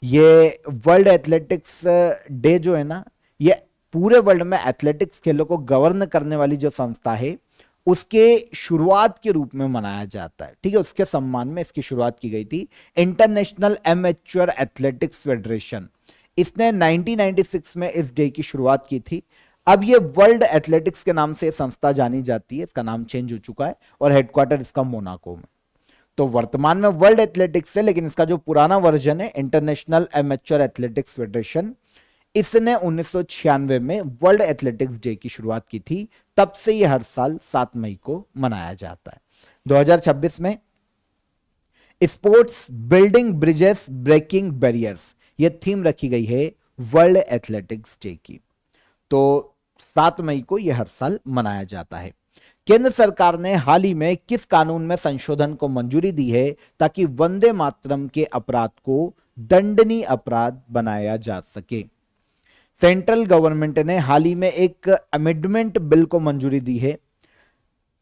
ये वर्ल्ड एथलेटिक्स डे जो है ना, ये पूरे वर्ल्ड में एथलेटिक्स खेलों को गवर्न करने वाली जो संस्था है उसके शुरुआत के रूप में मनाया जाता है। ठीक है। उसके सम्मान में इसकी शुरुआत की गई थी। इंटरनेशनल एमेच्योर एथलेटिक्स फेडरेशन, इसने 1996 में इस डे की शुरुआत की थी। अब ये वर्ल्ड एथलेटिक्स के नाम से संस्था जानी जाती है, इसका नाम चेंज हो चुका है और हेडक्वार्टर इसका मोनाको में। तो वर्तमान में वर्ल्ड एथलेटिक्स है, लेकिन इसका जो पुराना वर्जन है इंटरनेशनल एमेच्योर एथलेटिक्स फेडरेशन, इसने 1996 में वर्ल्ड एथलेटिक्स डे की शुरुआत की थी। तब से यह हर साल 7 मई को मनाया जाता है। 2026 में sports building bridges breaking barriers, यह थीम रखी गई है वर्ल्ड एथलेटिक्स डे की। तो 7 मई को यह हर साल मनाया जाता है। केंद्र सरकार ने हाल ही में किस कानून में संशोधन को मंजूरी दी है ताकि वंदे मातरम के अपराध को दंडनीय अपराध बनाया जा सके? सेंट्रल गवर्नमेंट ने हाल ही में एक अमेंडमेंट बिल को मंजूरी दी है।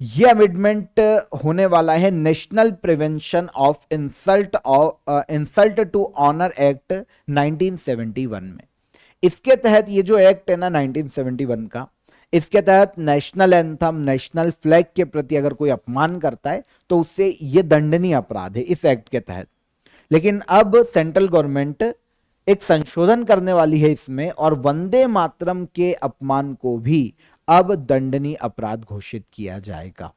यह अमेंडमेंट होने वाला है national prevention of insult to honour act 1971 में। इसके तहत ये जो एक्ट है ना 1971 का, इसके तहत नेशनल एंथम, नेशनल फ्लैग के प्रति अगर कोई अपमान करता है तो उससे यह दंडनीय अपराध है इस एक्ट के तहत। लेकिन अब सेंट्रल गवर्नमेंट एक संशोधन करने वाली है इसमें और वंदे मातरम के अपमान को भी अब दंडनीय अपराध घोषित किया जाएगा।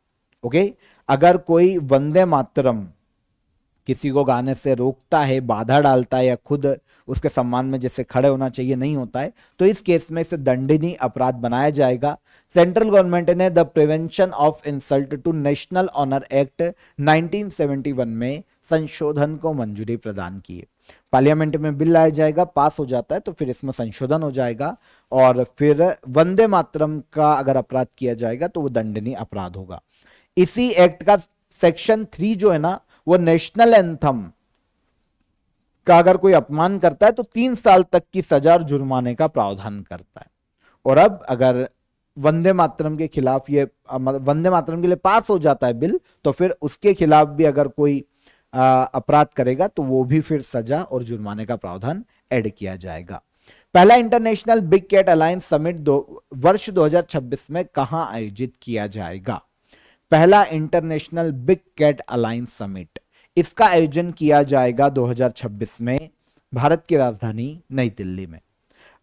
ओके। अगर कोई वंदे मातरम किसी को गाने से रोकता है, बाधा डालता है या खुद उसके सम्मान में जैसे खड़े होना चाहिए नहीं होता है, तो इस केस में इसे दंडनीय अपराध बनाया जाएगा। सेंट्रल गवर्नमेंट ने the prevention of insult to national honour act 1971 में संशोधन को मंजूरी प्रदान की है। पार्लियामेंट में बिल लाया जाएगा, पास हो जाता है तो फिर इसमें संशोधन हो जाएगा और फिर वंदे मातरम का अगर अपराध किया जाएगा तो वो दंडनीय अपराध होगा। इसी एक्ट का सेक्शन 3 जो है ना, वो नेशनल एंथम का अगर कोई अपमान करता है तो 3 साल तक की सजा और जुर्माने का प्रावधान करता है। और अब अगर वंदे मातरम के खिलाफ ये वंदे मातरम के लिए पास हो जाता है बिल, तो फिर उसके खिलाफ भी अगर कोई अपराध करेगा तो वो भी फिर सजा और जुर्माने का प्रावधान ऐड किया जाएगा। पहला international big cat alliance summit वर्ष 2026 में कहां आयोजित किया जाएगा? पहला international big cat alliance summit, इसका आयोजन किया जाएगा 2026 में भारत की राजधानी नई दिल्ली में।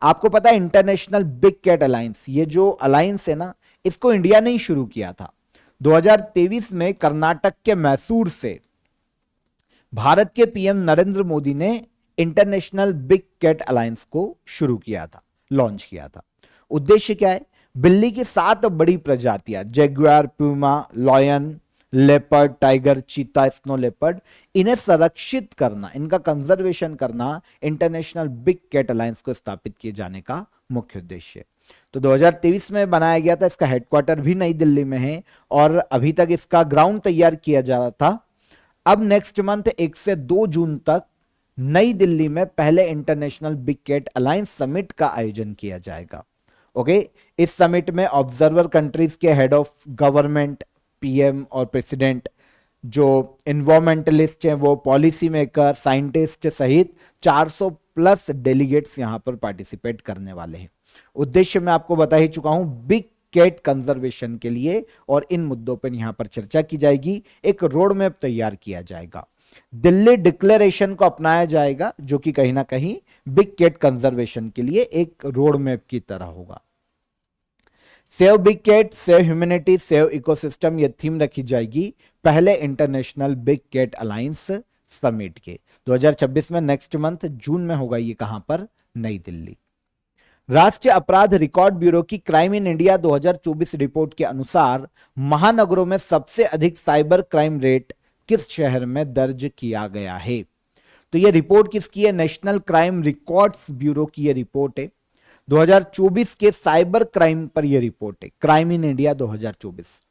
आपको पता है इंटरनेशनल बिग कैट अलायंस, ये जो अलायंस है ना, इसको इंडिया ने ही शुरू किया था। 2023 में कर्नाटक के मैसूर से भारत के पीएम नरेंद्र मोदी ने इंटरनेशनल बिग कैट अलायंस को शुरू किया था, लॉन्च किया था। उद्देश्य क्या है? बिल्ली की 7 बड़ी प्रजातियां, Jaguar, Puma, lion, leopard, tiger, चीता, स्नो लेपर्ड, इन्हें संरक्षित करना, इनका कंजर्वेशन करना इंटरनेशनल बिग कैट अलायंस को स्थापित किए जाने का मुख्य उद्देश्य। तो 2023 में बनाया गया था, इसका हेडक्वार्टर भी नई दिल्ली में है और अभी तक इसका ग्राउंड तैयार किया जा रहा था। अब नेक्स्ट मंथ 1 से 2 जून तक नई दिल्ली में पहले international big cat alliance summit का आयोजन किया जाएगा। ओके, इस समिट में ऑब्जर्वर कंट्रीज के हेड ऑफ गवर्नमेंट, पीएम और प्रेसिडेंट, जो इन्वायरमेंटलिस्ट हैं, वो पॉलिसी मेकर, साइंटिस्ट सहित 400 प्लस डेलीगेट्स यहां पर पार्टिसिपेट करने वाले हैं। उद्देश्य मैं आपको बता ही चुका हूं, बिग कैट कंजर्वेशन के लिए, और इन मुद्दों पर यहां पर चर्चा की जाएगी, एक रोड मैप तैयार किया जाएगा। दिल्ली डिक्लेरेशन को अपनाया जाएगा, जो कि कहीं ना कहीं बिग कैट कंजर्वेशन के लिए एक रोड मैप की तरह होगा। Save big cat, save humanity, save ecosystem, ये थीम रखी जाएगी पहले international big cat alliance summit के। 2026 में नेक्स्ट मंथ जून में होगा ये, कहां पर? नई दिल्ली। राष्ट्रीय अपराध रिकॉर्ड ब्यूरो की क्राइम इन इंडिया 2024 रिपोर्ट के अनुसार महानगरों में सबसे अधिक साइबर क्राइम रेट किस शहर में दर्ज किया गया है? तो यह रिपोर्ट किसकी है? नेशनल क्राइम रिकॉर्ड्स ब्यूरो की यह रिपोर्ट है। 2024 के साइबर क्राइम पर यह रिपोर्ट है, क्राइम इन इंडिया 2024।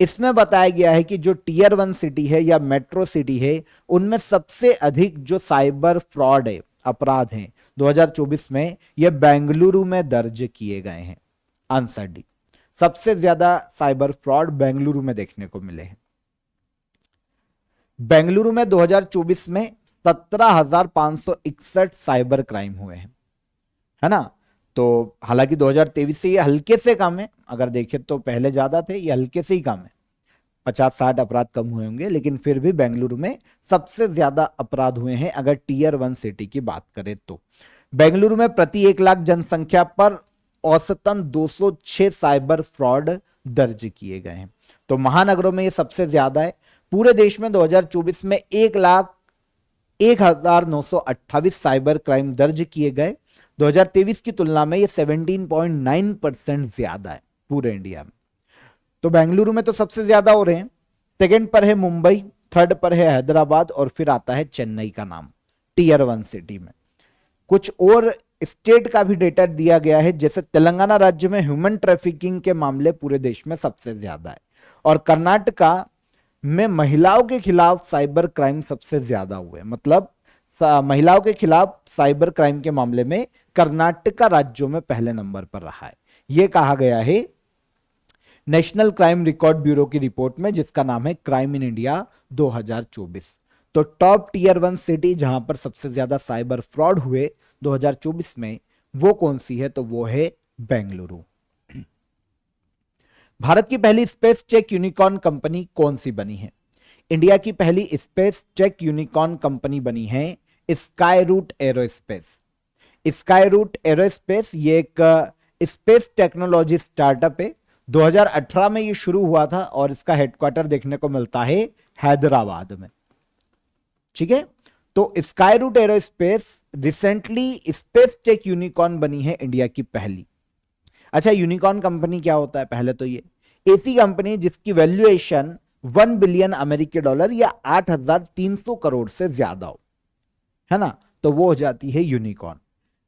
इसमें बताया गया है कि जो टीयर 1 सिटी है या मेट्रो सिटी है, उनमें सबसे अधिक जो साइबर फ्रॉड है, अपराध हैं 2024 में, यह बेंगलुरु में दर्ज किए गए हैं। आंसर डी, सबसे ज्यादा साइबर फ्रॉड बेंगलुरु में देखने को मिले हैं। बेंगलुरु में 2024 में 17,561 साइबर क्राइम हुए हैं, है ना। तो हालांकि 2023 से ये हल्के से कम है, अगर देखें तो पहले ज्यादा थे, ये हल्के से ही कम है, 50-60 अपराध कम हुए होंगे, लेकिन फिर भी बेंगलुरु में सबसे ज्यादा अपराध हुए हैं अगर टीयर 1 सिटी की बात करें तो। बेंगलुरु में प्रति 1 लाख जनसंख्या पर औसतन 206 साइबर फ्रॉड दर्ज किए गए हैं। तो महानगरों में ये सबसे ज्यादा है। पूरे देश में 2024 में 1,01,928 साइबर क्राइम दर्ज किए गए। 2023 की तुलना में ये 17.9% ज्यादा है पूरे इंडिया में। तो बेंगलुरु में तो सबसे ज्यादा हो रहे हैं। सेकंड पर है मुंबई, थर्ड पर है हैदराबाद और फिर आता है चेन्नई का नाम टीयर 1 सिटी में। कुछ और स्टेट का भी डेटा दिया गया है, जैसे तेलंगाना राज्य में ह्यूमन ट्रैफिकिंग के मामले पूरे देश में सबसे ज्यादा है और कर्नाटका में महिलाओं के खिलाफ साइबर क्राइम सबसे ज्यादा हुए। मतलब महिलाओं के खिलाफ साइबर क्राइम के मामले में कर्नाटका राज्यों में पहले नंबर पर रहा है। यह कहा गया है नेशनल क्राइम रिकॉर्ड ब्यूरो की रिपोर्ट में, जिसका नाम है क्राइम इन इंडिया 2024। तो टॉप टीयर 1 सिटी जहां पर सबसे ज्यादा साइबर फ्रॉड हुए 2024 में, वो कौन सी है? तो वो है बेंगलुरु। भारत की पहली स्पेस टेक यूनिकॉर्न कंपनी कौन सी बनी है? इंडिया की पहली स्पेस टेक यूनिकॉर्न कंपनी बनी है स्काईरूट एरोस्पेस। स्काईरूट एरोस्पेस ये एक स्पेस टेक्नोलॉजी स्टार्टअप है। 2018 में ये शुरू हुआ था और इसका हेडक्वार्टर देखने को मिलता है हैदराबाद में। ठीक है, तो Skyroot aerospace recently space tech unicorn बनी है इंडिया की पहली। अच्छा, यूनिकॉर्न कंपनी क्या होता है? पहले तो ये ऐसी कंपनी जिसकी वैल्यूएशन 1 बिलियन अमेरिकी डॉलर या 8,300 करोड़ से ज्यादा हो, है ना, तो वो हो जाती है यूनिकॉर्न।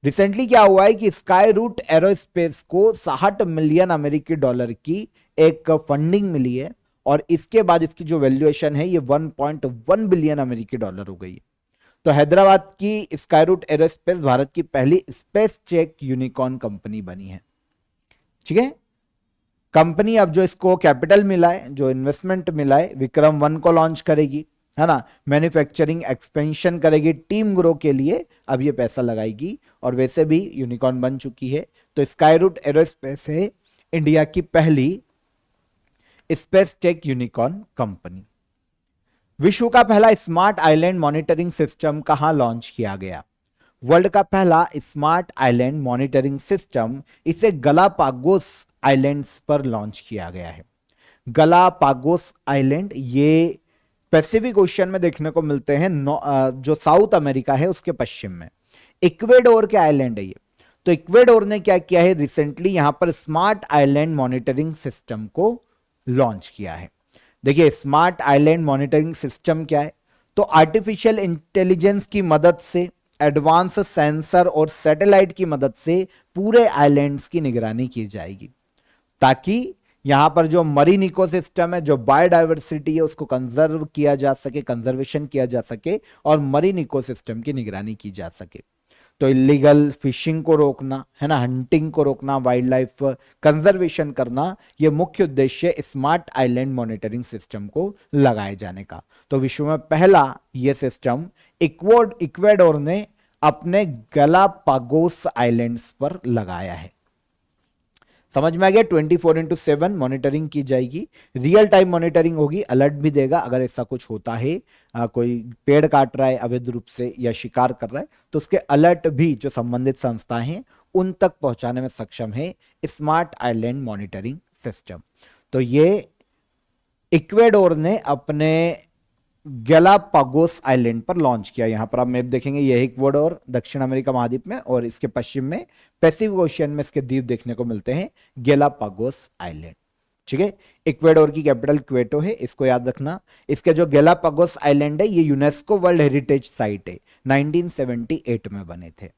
रिसेंटली क्या हुआ है कि स्काईरूट एरोस्पेस को 60 मिलियन अमेरिकी डॉलर की एक फंडिंग मिली है और इसके बाद इसकी जो वैल्यूएशन है ये 1.1 बिलियन अमेरिकी डॉलर हो गई है। तो हैदराबाद की स्काईरूट एरोस्पेस भारत की पहली स्पेस चेक यूनिकॉर्न कंपनी बनी है। ठीक है, कंपनी अब जो इसको कैपिटल मिला है, जो इन्वेस्टमेंट मिला है, विक्रम 1 को लॉन्च करेगी, है ना, मैन्युफैक्चरिंग एक्सपेंशन करेगी, टीम ग्रो के लिए अब ये पैसा लगाएगी, और वैसे भी यूनिकॉर्न बन चुकी है। तो स्काईरूट एरोस्पेस है इंडिया की पहली स्पेस टेक यूनिकॉर्न कंपनी। विश्व का पहला स्मार्ट आइलैंड मॉनिटरिंग सिस्टम कहां लॉन्च किया गया? वर्ल्ड का पहला स्मार्ट आइलैंड मॉनिटरिंग सिस्टम इसे गलापागोस आइलैंड्स पर लॉन्च किया गया है। गलापागोस आइलैंड ये पैसिफिक ओशियन में देखने को मिलते हैं, जो साउथ अमेरिका है उसके पश्चिम में। इक्वेडोर के आइलैंड है ये। तो इक्वेडोर ने क्या किया है, रिसेंटली यहां पर स्मार्ट आइलैंड मॉनिटरिंग सिस्टम को लॉन्च किया है। देखिए स्मार्ट आइलैंड मॉनिटरिंग सिस्टम क्या है, तो आर्टिफिशियल इंटेलिजेंस की मदद से, एडवांस सेंसर और सैटेलाइट की मदद से पूरे आइलैंड्स की निगरानी की जाएगी, ताकि यहां पर जो मरीन इकोसिस्टम है, जो बायोडायवर्सिटी है, उसको कंजर्व किया जा सके, कंजर्वेशन किया जा सके और मरीन इकोसिस्टम की निगरानी की जा सके। तो इलीगल फिशिंग को रोकना, है ना, हंटिंग को रोकना, वाइल्ड लाइफ कंजर्वेशन करना, यह मुख्य उद्देश्य स्मार्ट आइलैंड मॉनिटरिंग सिस्टम को लगाए जाने का। तो विश्व में पहला यह सिस्टम इक्वेडोर ने अपने गलापागोस आइलैंड्स पर लगाया है। समझ में आ गया? 24/7 मॉनिटरिंग की जाएगी, रियल टाइम मॉनिटरिंग होगी, अलर्ट भी देगा अगर ऐसा कुछ होता है, कोई पेड़ काट रहा है अवैध रूप से या शिकार कर रहा है, तो उसके अलर्ट भी जो संबंधित संस्थाएं हैं उन तक पहुंचाने में सक्षम है स्मार्ट आइलैंड मॉनिटरिंग सिस्टम। तो ये इक्वेडोर ने अपने गैलापागोस आइलैंड पर लॉन्च किया। यहां पर आप मैप देखेंगे, यह इक्वेडोर दक्षिण अमेरिका महाद्वीप में, और इसके पश्चिम में पैसिफिक ओशियन में इसके द्वीप देखने को मिलते हैं, गैलापागोस आइलैंड। ठीक है, इक्वेडोर की कैपिटल क्वेटो है, इसको याद रखना। इसके जो गैलापागोस आइलैंड है ये यूनेस्को वर्ल्ड हेरिटेज साइट है, 1978 में बने थे।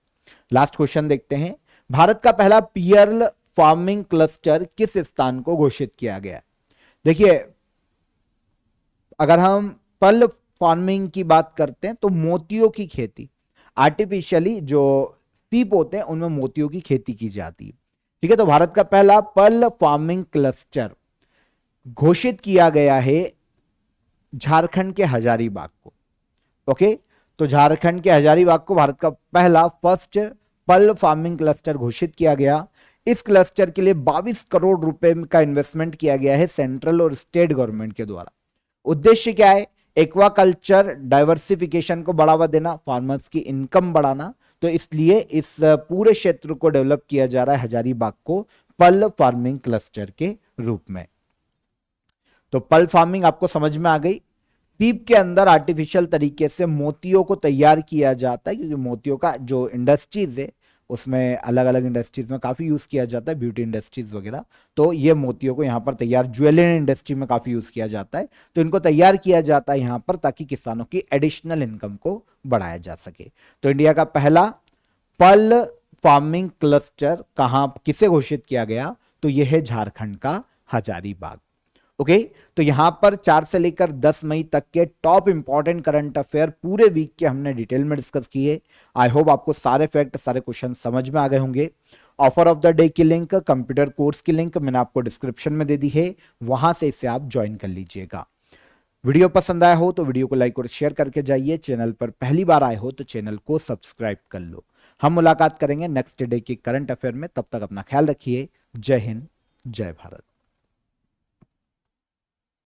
लास्ट क्वेश्चन देखते हैं, भारत का पहला पियर्ल फार्मिंग क्लस्टर किस स्थान को घोषित किया गया? देखिए अगर हम पर्ल फार्मिंग की बात करते हैं तो मोतियों की खेती, आर्टिफिशियली जो सीप होते हैं उनमें मोतियों की खेती की जाती है। ठीक है, तो भारत का पहला पर्ल फार्मिंग क्लस्टर घोषित किया गया है झारखंड के हजारीबाग को। ओके, तो झारखंड के हजारीबाग को भारत का पहला फर्स्ट पर्ल फार्मिंग क्लस्टर घोषित किया गया। इस क्लस्टर के लिए 22 करोड़ रुपए का इन्वेस्टमेंट किया गया है सेंट्रल और स्टेट गवर्नमेंट के द्वारा। उद्देश्य क्या है? एक्वाकल्चर डाइवर्सिफिकेशन को बढ़ावा देना, फार्मर्स की इनकम बढ़ाना। तो इसलिए इस पूरे क्षेत्र को डेवलप किया जा रहा है हजारीबाग को पर्ल फार्मिंग क्लस्टर के रूप में। तो पर्ल फार्मिंग आपको समझ में आ गई। सीप के अंदर आर्टिफिशियल तरीके से मोतियों को तैयार किया जाता है, क्योंकि मोतियों का जो इंडस्ट्रीज है उसमें अलग अलग इंडस्ट्रीज में काफी यूज किया जाता है, ब्यूटी इंडस्ट्रीज वगैरह। तो ये मोतियों को यहाँ पर तैयार, ज्वेलरी इंडस्ट्री में काफी यूज किया जाता है, तो इनको तैयार किया जाता है यहाँ पर ताकि किसानों की एडिशनल इनकम को बढ़ाया जा सके। तो इंडिया का पहला पर्ल फार्मिंग क्लस्टर कहां, किसे घोषित किया गया? तो यह है झारखंड का हजारीबाग। ओके, तो यहां पर 4 से लेकर 10 मई तक के टॉप इंपॉर्टेंट करंट अफेयर पूरे वीक के हमने डिटेल में डिस्कस किए। आई होप आपको सारे फैक्ट, सारे क्वेश्चन समझ में आ गए होंगे। ऑफर ऑफ द डे की लिंक, कंप्यूटर कोर्स की लिंक मैंने आपको डिस्क्रिप्शन में दे दी है, वहां से इसे आप ज्वाइन कर लीजिएगा। वीडियो पसंद आया हो तो वीडियो को लाइक और शेयर करके जाइए। चैनल पर पहली बार आए हो तो चैनल को सब्सक्राइब कर लो। हम मुलाकात करेंगे नेक्स्ट डे के करंट अफेयर में, तब तक अपना ख्याल रखिए। जय हिंद, जय भारत।